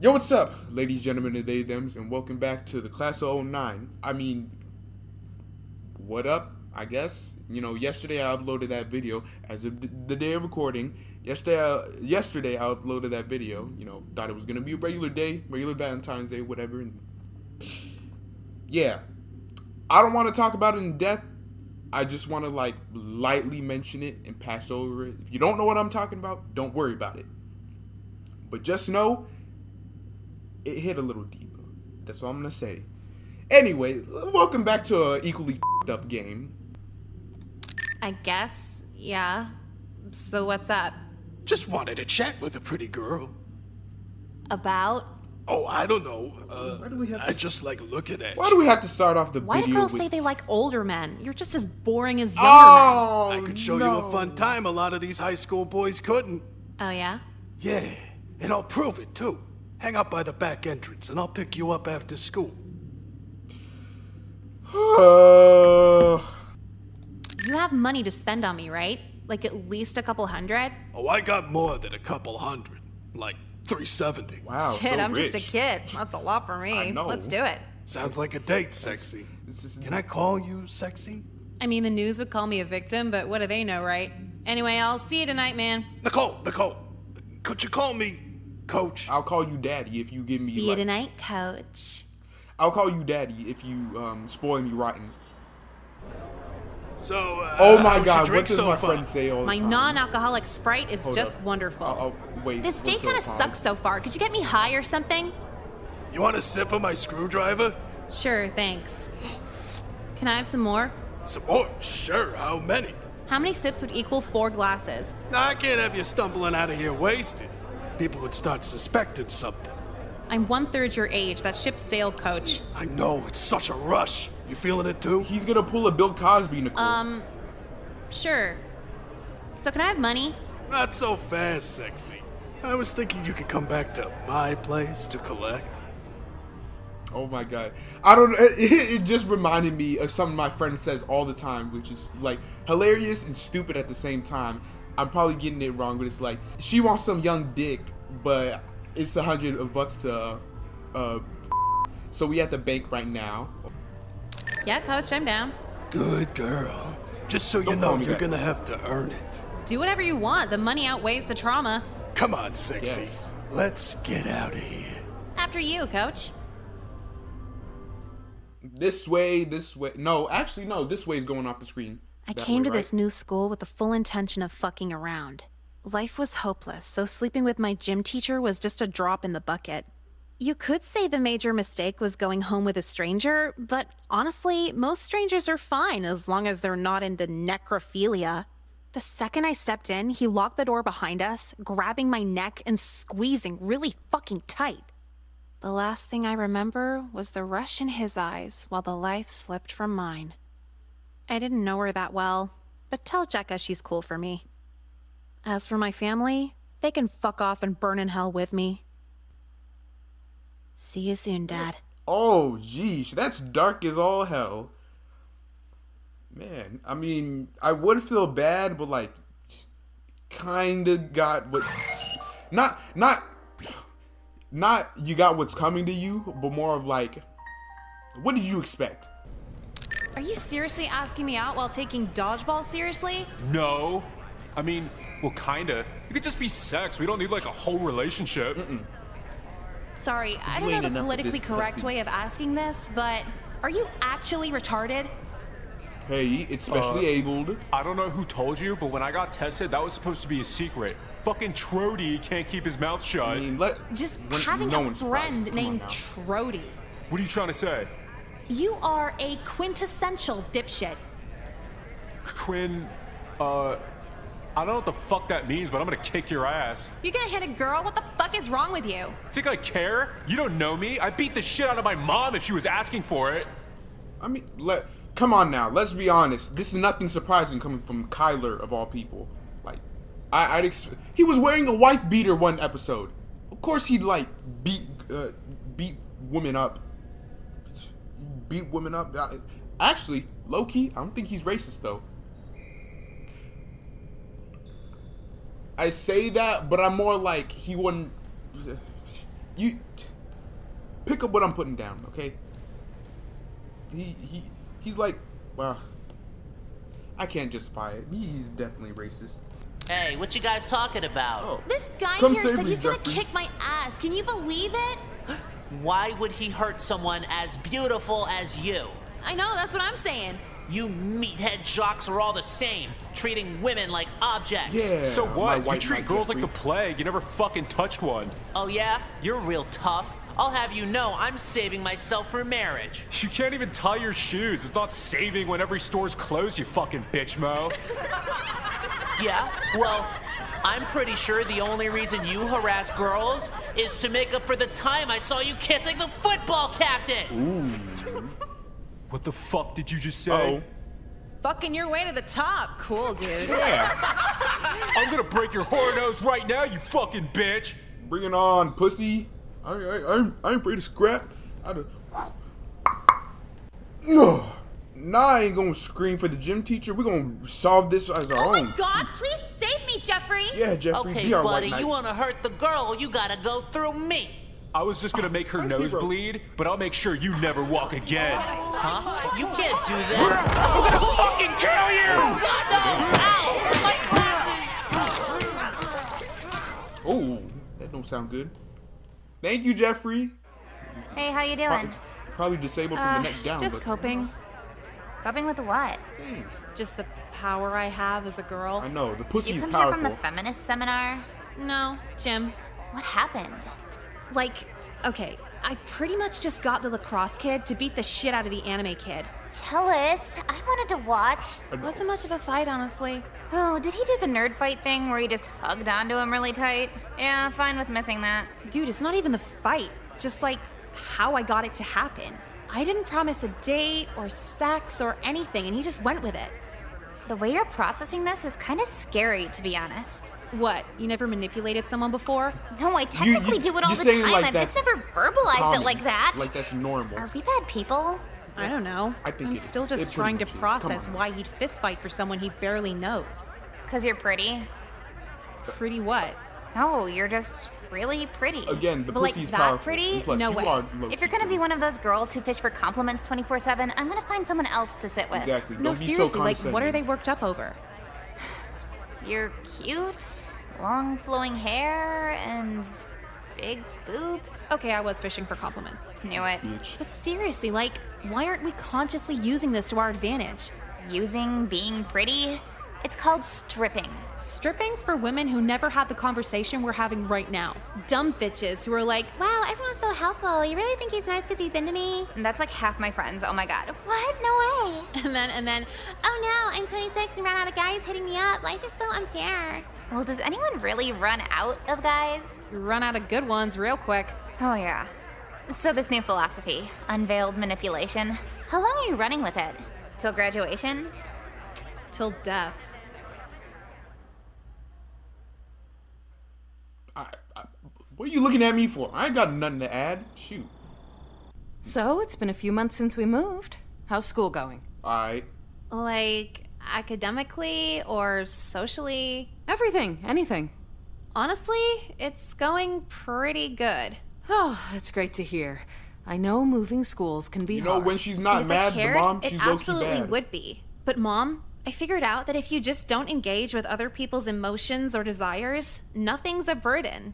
Yo, what's up, ladies, gentlemen, and they, thems, and welcome back to the Class of '09. What up, I guess? Yesterday I uploaded that video as of the day of recording. Yesterday I uploaded that video. Thought it was going to be a regular day, regular Valentine's Day, whatever. And yeah, I don't want to talk about it in depth. I just want to, lightly mention it and pass over it. If you don't know what I'm talking about, don't worry about it. But just know, it hit a little deeper. That's all I'm gonna say. Anyway, welcome back to an equally f***ed up game. I guess, yeah. So what's up? Just wanted to chat with a pretty girl. About? Oh, I don't know. Why do we have I just like looking at Why you. do we have to start off the Why video do girls with... say they like older men? You're just as boring as younger Oh, I could show you a fun time a lot of these high school boys couldn't. men. Oh, yeah? Yeah, and I'll prove it too. Hang out by the back entrance and I'll pick you up after school. You have money to spend on me, right? Like at least a couple hundred? Oh, I got more than a couple hundred. Like 370. Wow, Shit, so I'm rich. just a kid. That's a lot for me. I know. Let's do it. Sounds like a date, sexy. This is... Can I call you sexy? I mean, the news would call me a victim, but what do they know, right? Anyway, I'll see you tonight, man. Nicole, could you call me Coach? I'll call you daddy if you give me... See you tonight, coach. I'll call you daddy if you spoil me rotten. So, Oh my how's your god, drink what does so my far? friend say all the My time? non-alcoholic Sprite is Hold just up. wonderful. Wait. This wait date till kind of pause. sucks so far. Could you get me high or something? You want a sip of my screwdriver? Sure, thanks. Can I have some more? Some more? Sure, how many? How many sips would equal 4 glasses? I can't have you stumbling out of here wasted. People would start suspecting something. I'm 1/3 your age. That ship sailed, coach. I know, it's such a rush. You feeling it too? He's gonna pull a Bill Cosby, Nicole. Sure. So can I have money? Not so fast, sexy. I was thinking you could come back to my place to collect. Oh my god. I don't know. It just reminded me of something my friend says all the time, which is hilarious and stupid at the same time. I'm probably getting it wrong, but it's like, she wants some young dick, but it's $100 to, so we at the bank right now. Yeah, coach, I'm down. Good girl. Just so you Don't call know, me you're that. gonna have to earn it. Do whatever you want. The money outweighs the trauma. Come on, sexy. Yes. Let's get out of here. After you, coach. This way. No, actually, no, this way is going off the screen. I That came way, to this right? new school with the full intention of fucking around. Life was hopeless, so sleeping with my gym teacher was just a drop in the bucket. You could say the major mistake was going home with a stranger, but honestly, most strangers are fine as long as they're not into necrophilia. The second I stepped in, he locked the door behind us, grabbing my neck and squeezing really fucking tight. The last thing I remember was the rush in his eyes while the life slipped from mine. I didn't know her that well, but tell Jekka she's cool for me. As for my family, they can fuck off and burn in hell with me. See you soon, Dad. Oh, geez, that's dark as all hell. Man, I mean, I would feel bad, but kinda got what... Not you got what's coming to you, but more of what did you expect? Are you seriously asking me out while taking dodgeball seriously? No. I mean, well, kinda. It could just be sex. We don't need a whole relationship. Sorry, I don't ain't know enough the of politically this correct pussy. way of asking this, but are you actually retarded? Hey, it's specially abled. I don't know who told you, but when I got tested, that was supposed to be a secret. Fucking Trody can't keep his mouth shut. I mean, Just when- having no a one's surprised. friend Come on named now. Trody. What are you trying to say? You are a quintessential dipshit. Quinn, I don't know what the fuck that means, but I'm gonna kick your ass. You're gonna hit a girl? What the fuck is wrong with you? Think I care? You don't know me. I beat the shit out of my mom if she was asking for it. I mean, come on now. Let's be honest. This is nothing surprising coming from Kyler of all people. He was wearing a wife beater one episode. Of course, he'd beat women up. Beat women up. Actually, low key, I don't think he's racist though. I say that, but I'm more like he wouldn't. You pick up what I'm putting down, okay? He's like, well, I can't justify it. He's definitely racist. Hey, what you guys talking about? Oh. This guy Come here save said me, he's gonna Jeffrey. kick my ass. Can you believe it? Why would he hurt someone as beautiful as you? I know, that's what I'm saying. You meathead jocks are all the same, treating women like objects. Yeah. So my what? You white treat knight, girls like Jeffrey. the plague. You never fucking touched one. Oh yeah? You're real tough. I'll have you know I'm saving myself for marriage. You can't even tie your shoes. It's not saving when every store's closed, you fucking bitch, Mo. Yeah? Well, I'm pretty sure the only reason you harass girls is to make up for the time I saw you kissing the football captain. What the fuck did you just say? Uh-oh. Fucking your way to the top. Cool, dude. Yeah. I'm gonna break your whore nose right now, you fucking bitch. Bring it on, pussy. I ain't ready to scrap. Ugh. Nah, I ain't gonna scream for the gym teacher. We're gonna solve this as our Oh own. my god, please save me, Jeffrey! Yeah, Jeffrey, Okay, be our buddy, white knight. you wanna hurt the girl, you gotta go through me. I was just gonna make her my nose hero. bleed, but I'll make sure you never walk again. Huh? You can't do that. I'm gonna fucking kill you! Oh god, no! Ow! My glasses! Oh, that don't sound good. Thank you, Jeffrey. Hey, how you doing? Probably disabled from the neck down. Just but coping. Coping with what? thanks. Just the power I have as a girl. I know the pussy You is come here from powerful. the feminist seminar? No, Jim. What happened? Like, okay, I pretty much just got the lacrosse kid to beat the shit out of the anime kid. Jealous. I wanted to watch. Wasn't much of a fight, honestly. Oh, did he do the nerd fight thing where he just hugged onto him really tight? Yeah, fine with missing that. Dude, it's not even the fight. Just like how I got it to happen. I didn't promise a date or sex or anything, and he just went with it. The way you're processing this is kind of scary, to be honest. What? You never manipulated someone before? No, I technically do it all you're the saying time. like I've just that's never verbalized common. it like that. Like that's normal. Are we bad people? I don't know. I think I'm it is. still It just pretty trying to much is. Come process on. why he'd fist fight for someone he barely knows. Because you're pretty? Pretty what? No, you're just really pretty. Again, the But, like, pussy's that powerful. pretty? And plus, No you way. are low If you're gonna be one of those girls who fish for compliments 24/7, I'm gonna find someone else to sit with. Exactly. No, Don't be seriously, so like, what are they condescending. worked up over? You're cute, long flowing hair, and big boobs. Okay, I was fishing for compliments. Knew it. Bitch. But seriously, like, why aren't we consciously using this to our advantage? Using being pretty? It's called stripping. Stripping's for women who never had the conversation we're having right now. Dumb bitches who are like, wow, everyone's so helpful. You really think he's nice because he's into me? And that's like half my friends. Oh my god. What? No way. And then, oh no, I'm 26 and ran out of guys hitting me up. Life is so unfair. Well, does anyone really run out of guys? You run out of good ones real quick. Oh yeah. So this new philosophy, unveiled manipulation. How long are you running with it? Till graduation? Till death. What are you looking at me for? I ain't got nothing to add. Shoot. So, it's been a few months since we moved. How's school going? Alright. Like, academically or socially? Everything, anything. Honestly, it's going pretty good. Oh, that's great to hear. I know moving schools can be You know, hard. when she's And not if mad, I cared, the mom, it she's low-key absolutely bad. would be. But Mom, I figured out that if you just don't engage with other people's emotions or desires, nothing's a burden.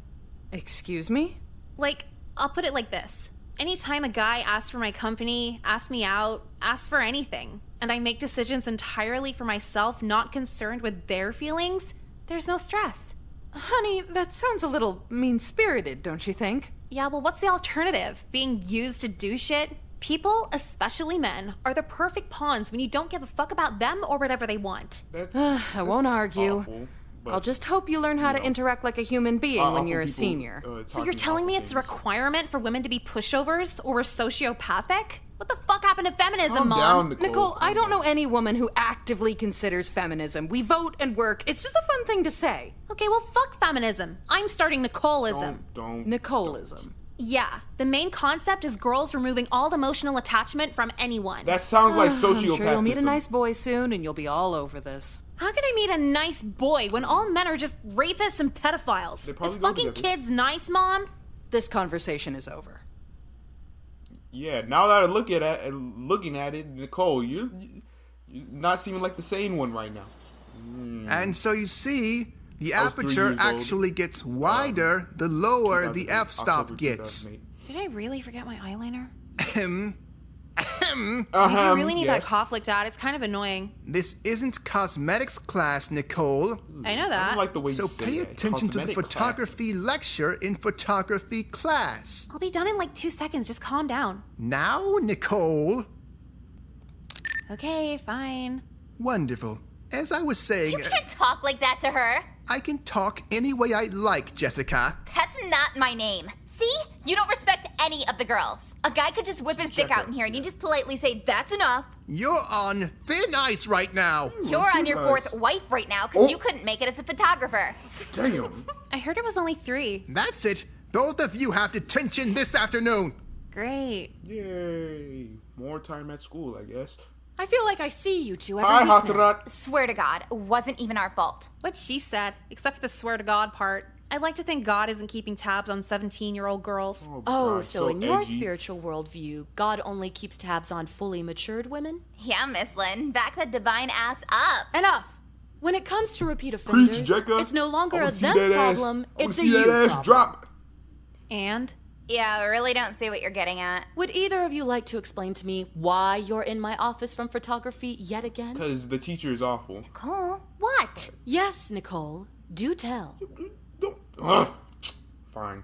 Excuse me? Like, I'll put it like this. Anytime a guy asks for my company, asks me out, asks for anything, and I make decisions entirely for myself, not concerned with their feelings, there's no stress. Honey, that sounds a little mean-spirited, don't you think? Yeah, well, what's the alternative? Being used to do shit? People, especially men, are the perfect pawns when you don't give a fuck about them or whatever they want. That's, I won't that's argue. awful, but, I'll just hope you learn how to interact like a human being when awful you're a people, senior. So you're talking telling me awful it's a things. requirement for women to be pushovers or we're sociopathic? What the fuck happened to feminism, Calm Mom? down, Nicole, I don't know Calm any woman who actively considers feminism. We vote and work. It's just a fun thing to say. Okay, well, fuck feminism. I'm starting Nicoleism. Don't. Nicoleism. Yeah, the main concept is girls removing all emotional attachment from anyone. That sounds like I'm sure you'll meet a sociopathism. nice boy soon and you'll be all over this. How can I meet a nice boy when all men are just rapists and pedophiles? They probably Is go fucking together. kids nice, Mom? This conversation is over. Yeah, now that I looking at it, Nicole, you're not seeming like the sane one right now. And so you see, the I was 3 aperture years old. actually gets wider the lower the 2008, f-stop October gets. 2008. Did I really forget my eyeliner? Ahem. You really need that Yes. cough licked out. It's kind of annoying. This isn't cosmetics class, Nicole. I know I that. don't like the way So you say pay that. attention to the Cosmetic photography lecture in photography class. I'll be done in like 2 seconds. Just calm down. Now, Nicole. Okay, fine. Wonderful. As I was saying, You can't talk like that to her. I can talk any way I like, Jessica. That's not my name. See? You don't respect any of the girls. A guy could just whip his dick out in here and you just politely say, that's enough. You're on thin ice right now. You're on your Nice. 4th wife right now because Oh. you couldn't make it as a photographer. Damn. I heard it was only 3. That's it. Both of you have detention this afternoon. Great. Yay. More time at school, I guess. I feel like I see you two every Hi, week now. Hatrat. Swear to God, it wasn't even our fault. What she said, except for the swear to God part. I'd like to think God isn't keeping tabs on 17-year-old girls. Oh, God, so in your edgy. spiritual worldview, God only keeps tabs on fully matured women? Yeah, Miss Lynn, back that divine ass up. Enough! When it comes to repeat offenders, Preach, Jekka. it's no longer I a wanna see them that problem, ass. I wanna it's a see you that ass problem. drop. And? Yeah, I really don't see what you're getting at. Would either of you like to explain to me why you're in my office from photography yet again? Because the teacher is awful. Cool. What? Yes, Nicole. Do tell. Don't. Ugh. Fine.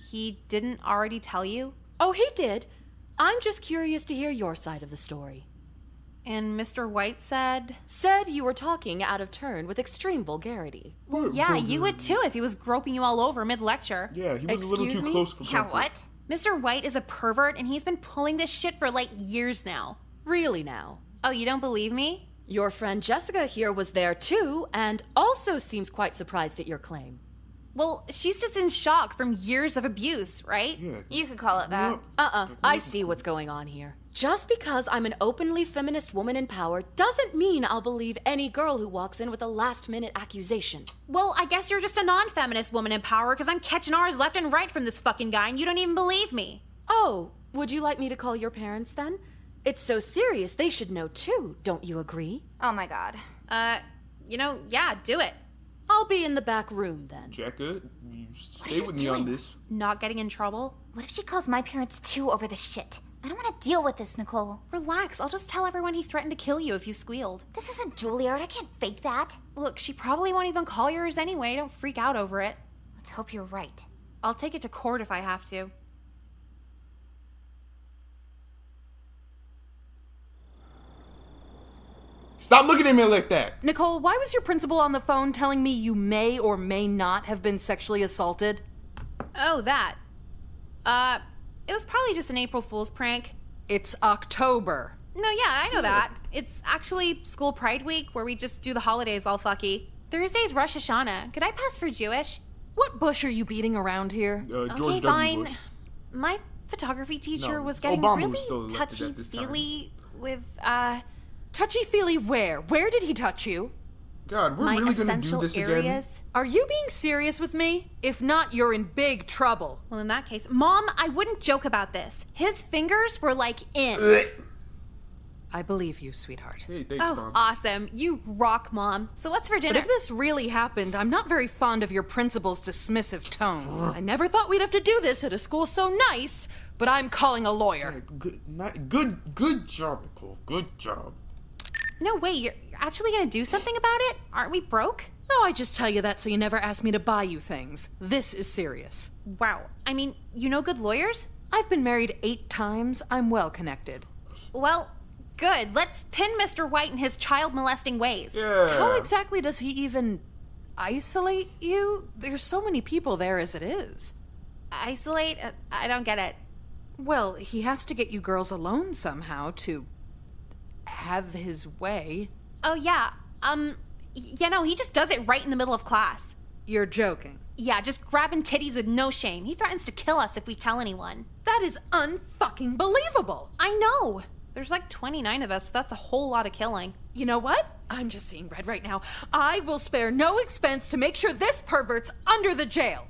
He didn't already tell you? Oh, he did. I'm just curious to hear your side of the story. And Mr. White said? Said you were talking out of turn with extreme vulgarity. Yeah, you would too if he was groping you all over mid-lecture. Yeah, he was a little Excuse too me? close for Yeah, comfort. what? Mr. White is a pervert and he's been pulling this shit for like years now. Really now. Oh, you don't believe me? Your friend Jessica here was there too, and also seems quite surprised at your claim. Well, she's just in shock from years of abuse, right? Yeah. You could call it that. I see what's going on here. Just because I'm an openly feminist woman in power doesn't mean I'll believe any girl who walks in with a last-minute accusation. Well, I guess you're just a non-feminist woman in power because I'm catching ours left and right from this fucking guy and you don't even believe me. Oh, would you like me to call your parents then? It's so serious, they should know too, don't you agree? Oh my God. Yeah, do it. I'll be in the back room then. Jekka, you stay with me on this. Not getting in trouble? What if she calls my parents too over this shit? I don't want to deal with this, Nicole. Relax, I'll just tell everyone he threatened to kill you if you squealed. This isn't Juilliard. I can't fake that. Look, she probably won't even call yours anyway. Don't freak out over it. Let's hope you're right. I'll take it to court if I have to. Stop looking at me like that. Nicole, why was your principal on the phone telling me you may or may not have been sexually assaulted? Oh, that. It was probably just an April Fool's prank. It's October. No, yeah, I know that. It's actually School Pride Week where we just do the holidays all fucky. Thursday's Rosh Hashanah. Could I pass for Jewish? What bush are you beating around here? George Okay, W. fine. Bush. My photography teacher No, was getting Obama was still really elected at this time. touchy-feely with, Touchy-feely where? Where did he touch you? God, we're my really gonna do essential this again. areas. Are you being serious with me? If not, you're in big trouble. Well, in that case, Mom, I wouldn't joke about this. His fingers were like in. I believe you, sweetheart. Hey, thanks, Oh, Mom. awesome. You rock, Mom. So what's for But dinner? if this really happened, I'm not very fond of your principal's dismissive tone. I never thought we'd have to do this at a school so nice, but I'm calling a lawyer. Good job, Nicole. Good job. No, wait, you're actually gonna do something about it? Aren't we broke? No, I just tell you that so you never ask me to buy you things. This is serious. Wow. I mean, you know good lawyers? I've been married 8 times. I'm well connected. Well, good. Let's pin Mr. White and his child molesting ways. Yeah. How exactly does he even isolate you? There's so many people there as it is. Isolate? I don't get it. Well, he has to get you girls alone somehow to have his way. Oh, yeah. He just does it right in the middle of class. You're joking. Yeah, just grabbing titties with no shame. He threatens to kill us if we tell anyone. That is unfucking believable. I know. There's like 29 of us, so that's a whole lot of killing. You know what? I'm just seeing red right now. I will spare no expense to make sure this pervert's under the jail.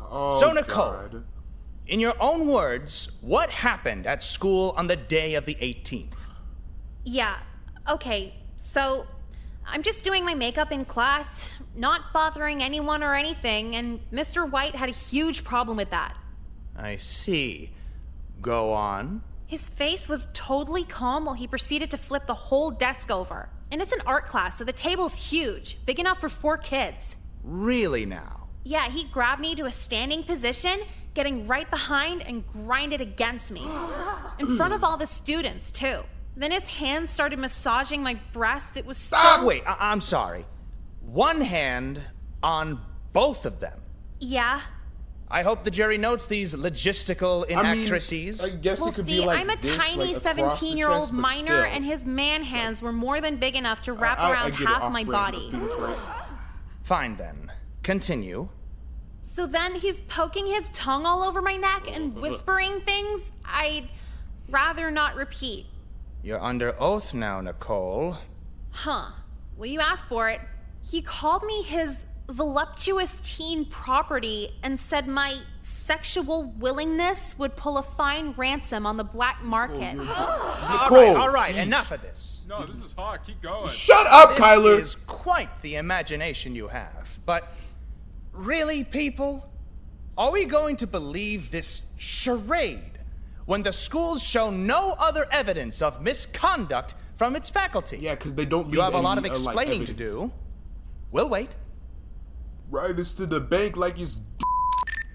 Oh, So, Nicole, God. in your own words, what happened at school on the day of the 18th? Yeah, okay, so I'm just doing my makeup in class, not bothering anyone or anything, and Mr. White had a huge problem with that. I see. Go on. His face was totally calm while he proceeded to flip the whole desk over. And it's an art class, so the table's huge, big enough for 4 kids. Really now? Yeah, he grabbed me to a standing position, getting right behind and grinded against me. In front of all the students, too. Then his hands started massaging my breasts. It was so... Wait, I'm sorry. One hand on both of them. Yeah. I hope the jury notes these logistical inaccuracies. I guess Well, it could see, be like I'm a this, tiny like, across the 17-year-old chest, but minor, still. and his man hands were more than big enough to wrap I around get it, half my off-brand, body. but Phoenix, right? Fine then. Continue. So then he's poking his tongue all over my neck and whispering things I'd rather not repeat. You're under oath now, Nicole. Huh. Well, you asked for it. He called me his voluptuous teen property and said my sexual willingness would pull a fine ransom on the black market. All right, enough of this. No, this is hard. Keep going. Shut up, This Kyler! is quite the imagination you have. But really, people? Are we going to believe this charade when the schools show no other evidence of misconduct from its faculty? Yeah, because they don't You have a lot of like, explaining to evidence. do. We'll wait. Ride this to the bank like it's...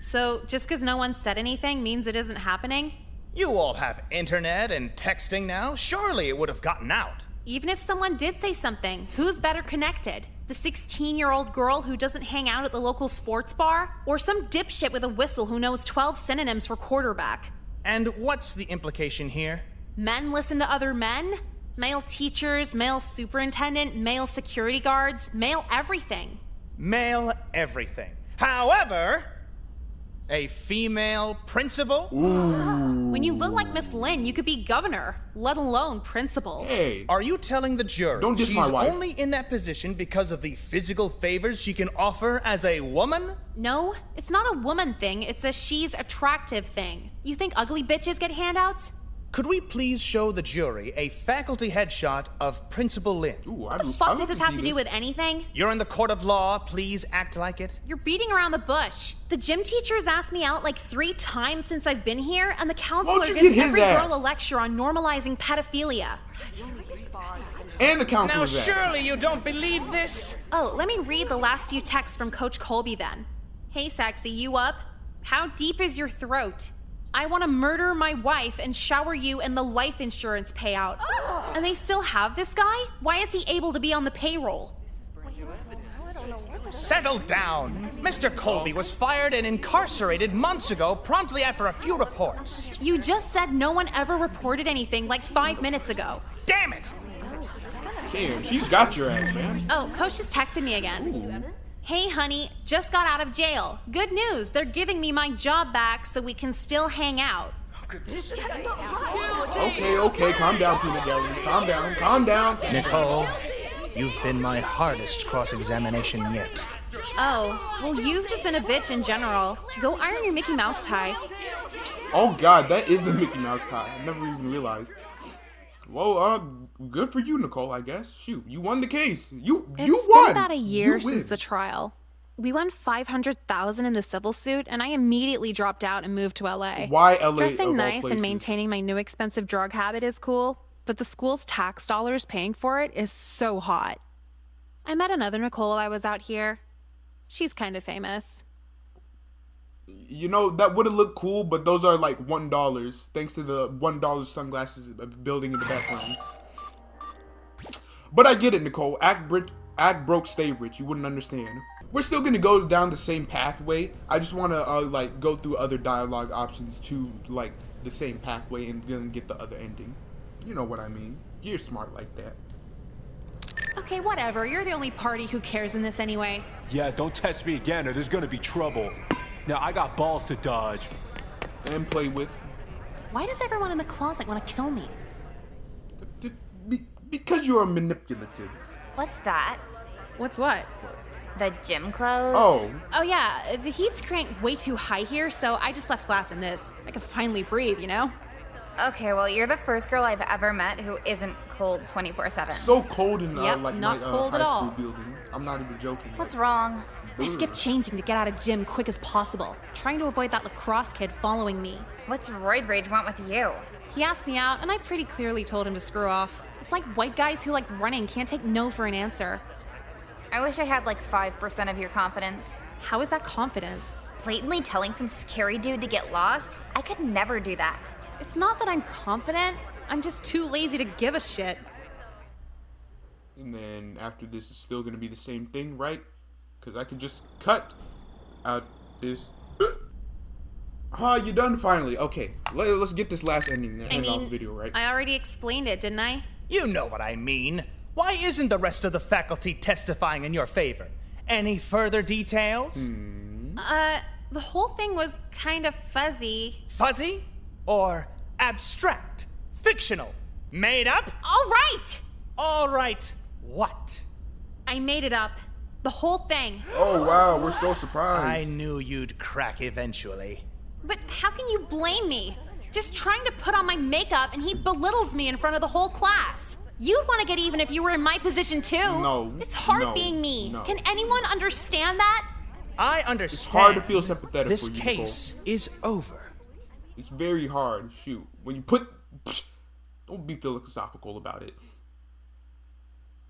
So just because no one said anything means it isn't happening? You all have internet and texting now. Surely it would have gotten out. Even if someone did say something, who's better connected? The 16-year-old girl who doesn't hang out at the local sports bar? Or some dipshit with a whistle who knows 12 synonyms for quarterback? And what's the implication here? Men listen to other men? Male teachers, male superintendent, male security guards, male everything. Male everything. However, a female principal? When you look like Miss Lynn, you could be governor, let alone principal. Hey, Are you telling the jury Don't diss she's my wife. only in that position because of the physical favors she can offer as a woman? No, it's not a woman thing, it's a she's attractive thing. You think ugly bitches get handouts? Could we please show the jury a faculty headshot of Principal Lynn? ooh, What the fuck does this have to do with anything? You're in the court of law, please act like it. You're beating around the bush. The gym teacher's asked me out like 3 times since I've been here, and the counselor you gives get his every ass? girl a lecture on normalizing pedophilia. And the Now, counselor's ass. surely you don't believe this? Oh, let me read the last few texts from Coach Colby then. Hey, sexy, you up? How deep is your throat? I want to murder my wife and shower you in the life insurance payout. And they still have this guy? Why is he able to be on the payroll? Settle down. Mr. Colby was fired and incarcerated months ago, promptly after a few reports. You just said no one ever reported anything like 5 minutes ago. Damn it! Damn, she's got your ass, man. Oh, Coach just texted me again. Hey, honey, just got out of jail. Good news, they're giving me my job back so we can still hang out. Okay, calm down, Peanut Gallery. Calm down. Nicole, you've been my hardest cross-examination yet. Oh, well, you've just been a bitch in general. Go iron your Mickey Mouse tie. Oh God, that is a Mickey Mouse tie. I never even realized. Well, good for you, Nicole, I guess. Shoot, you won the case. You It's won. been about a year You since win. the trial. We won $500,000 in the civil suit, and I immediately dropped out and moved to LA. Why LA? Dressing of all nice places? and maintaining my new expensive drug habit is cool, but the school's tax dollars paying for it is so hot. I met another Nicole while I was out here. She's kind of famous. You know, that would have looked cool, but those are like $1, thanks to the $1 sunglasses building in the background. But I get it, Nicole. Act broke, stay rich. You wouldn't understand. We're still gonna go down the same pathway. I just want to like go through other dialogue options to like the same pathway and then get the other ending. You know what I mean? You're smart like that. Okay, whatever. You're the only party who cares in this anyway. Yeah, don't test me again or there's gonna be trouble. Now, I got balls to dodge. And play with. Why does everyone in the closet want to kill me? Because you're manipulative. What's that? What's what? The gym clothes? Oh yeah, the heat's cranked way too high here, so I just left class in this. I could finally breathe, you know? Okay, well, you're the first girl I've ever met who isn't cold 24/7. So cold in Yep, like not my cold high at school all. building. I'm not even joking. What's wrong? I skipped changing to get out of gym quick as possible, trying to avoid that lacrosse kid following me. What's Roid Rage want with you? He asked me out, and I pretty clearly told him to screw off. It's like white guys who like running can't take no for an answer. I wish I had like 5% of your confidence. How is that confidence? Blatantly telling some scary dude to get lost? I could never do that. It's not that I'm confident, I'm just too lazy to give a shit. And then after this, it's still gonna be the same thing, right? Because I could just cut out this. You done finally? Okay, let's get this last ending and end off the video, right? I already explained it, didn't I? You know what I mean. Why isn't the rest of the faculty testifying in your favor? Any further details? The whole thing was kind of fuzzy. Fuzzy? Or abstract? Fictional? Made up? All right! All right, what? I made it up. The whole thing. Oh wow, we're so surprised. I knew you'd crack eventually. But how can you blame me? Just trying to put on my makeup and he belittles me in front of the whole class. You'd want to get even if you were in my position too. No. It's hard no, being me. no. Can anyone understand that? I understand. It's hard to feel sympathetic this for you, case is over. It's very hard. Shoot, when you put, don't be philosophical about it.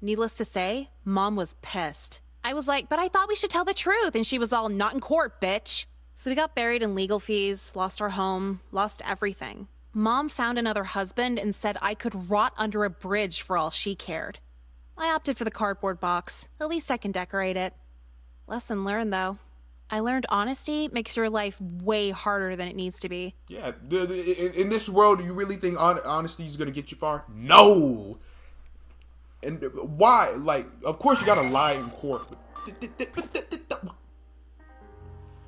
Needless to say, Mom was pissed. I was like, but I thought we should tell the truth, and she was all, not in court, bitch. So we got buried in legal fees, lost our home, lost everything. Mom found another husband and said I could rot under a bridge for all she cared. I opted for the cardboard box. At least I can decorate it. Lesson learned, though. I learned honesty makes your life way harder than it needs to be. Yeah, in this world, you really think honesty is gonna get you far? No. And why? Like, of course you gotta lie in court. But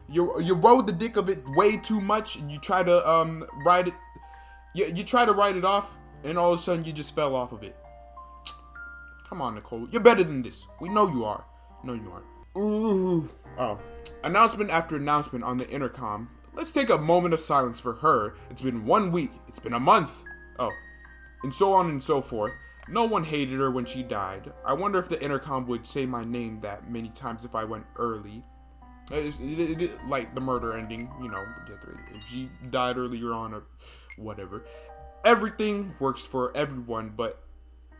you rode the dick of it way too much, and you try to ride it. You try to write it off, and all of a sudden you just fell off of it. Come on, Nicole, you're better than this. We know you are. No, you aren't. Ooh. Oh. Announcement after announcement on the intercom. Let's take a moment of silence for her. It's been 1 week. It's been a month. Oh. And so on and so forth. No one hated her when she died. I wonder if the intercom would say my name that many times if I went early. Like the murder ending, you know, if she died earlier on or whatever. Everything works for everyone but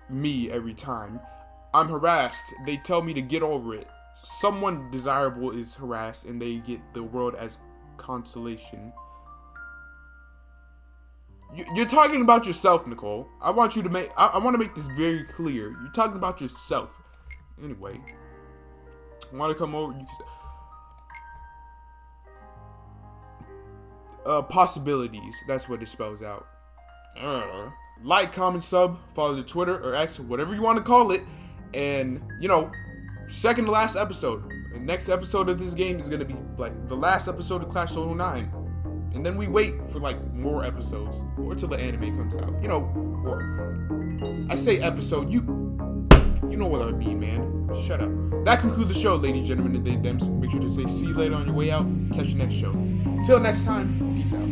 me every time. I'm harassed. They tell me to get over it. Someone desirable is harassed and they get the world as consolation. You're talking about yourself, Nicole. I want you to make. I want to make this very clear. You're talking about yourself. Anyway, want to come over? You can, possibilities. That's what it spells out. Like, comment, sub, follow the Twitter or X, whatever you want to call it, and you know, second to last episode. The next episode of this game is gonna be like the last episode of Clash Total 9. And then we wait for like more episodes or till the anime comes out. You know, or I say episode, you know what I mean, man. Shut up. That concludes the show, ladies, gentlemen, and dems. Make sure to say see you later on your way out. Catch you next show. Till next time, peace out.